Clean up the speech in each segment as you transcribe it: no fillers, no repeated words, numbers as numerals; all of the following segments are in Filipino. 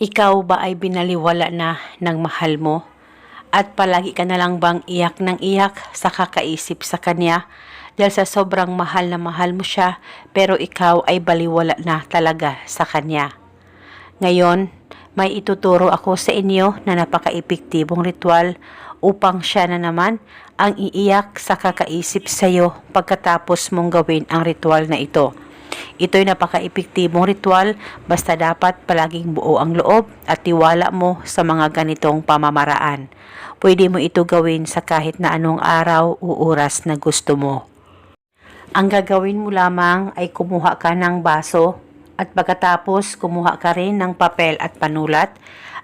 Ikaw ba ay binaliwala na ng mahal mo? At palagi ka na lang bang iyak ng iyak sa kakaisip sa kanya? Dahil sa sobrang mahal na mahal mo siya, pero ikaw ay baliwala na talaga sa kanya. Ngayon, may ituturo ako sa inyo na napaka-epektibong ritual upang siya na naman ang iiyak sa kakaisip sa iyo pagkatapos mong gawin ang ritual na ito. Ito'y napaka-epektibong ritual, basta dapat palaging buo ang loob at tiwala mo sa mga ganitong pamamaraan. Pwede mo ito gawin sa kahit na anong araw o oras na gusto mo. Ang gagawin mo lamang ay kumuha ka ng baso at pagkatapos kumuha ka rin ng papel at panulat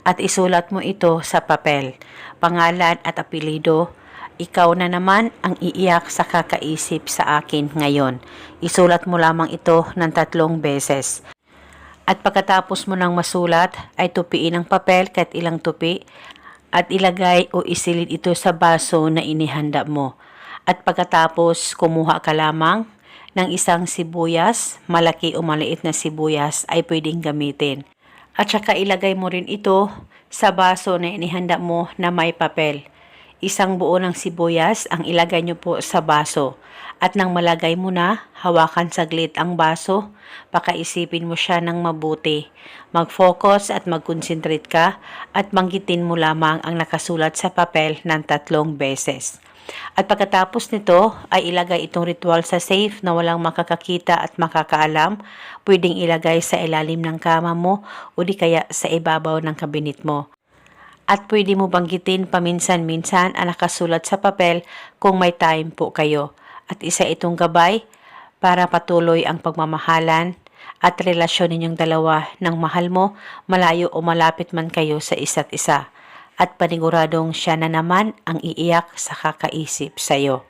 at isulat mo ito sa papel, pangalan at apelido. Ikaw na naman ang iiyak sa kakaisip sa akin ngayon. Isulat mo lamang ito ng 3 beses. At pagkatapos mo nang masulat, ay tupiin ang papel kahit ilang tupi at ilagay o isilid ito sa baso na inihanda mo. At pagkatapos, kumuha ka lamang ng isang sibuyas, malaki o maliit na sibuyas ay pwedeng gamitin. At saka ilagay mo rin ito sa baso na inihanda mo na may papel. Isang buo ng sibuyas ang ilagay nyo po sa baso. At nang malagay mo na, hawakan saglit ang baso, pakaisipin mo siya ng mabuti. Mag-focus at mag-concentrate ka at banggitin mo lamang ang nakasulat sa papel ng 3 beses. At pagkatapos nito ay ilagay itong ritual sa safe na walang makakakita at makakaalam. Pwedeng ilagay sa ilalim ng kama mo o di kaya sa ibabaw ng kabinet mo. At pwede mo banggitin paminsan-minsan ang nakasulat sa papel kung may time po kayo. At isa itong gabay para patuloy ang pagmamahalan at relasyon ninyong dalawa ng mahal mo, malayo o malapit man kayo sa isa't isa. At paniguradong siya na naman ang iiyak sa kakaisip sa iyo.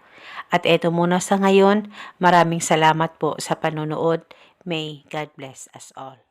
At eto muna sa ngayon, maraming salamat po sa panonood. May God bless us all.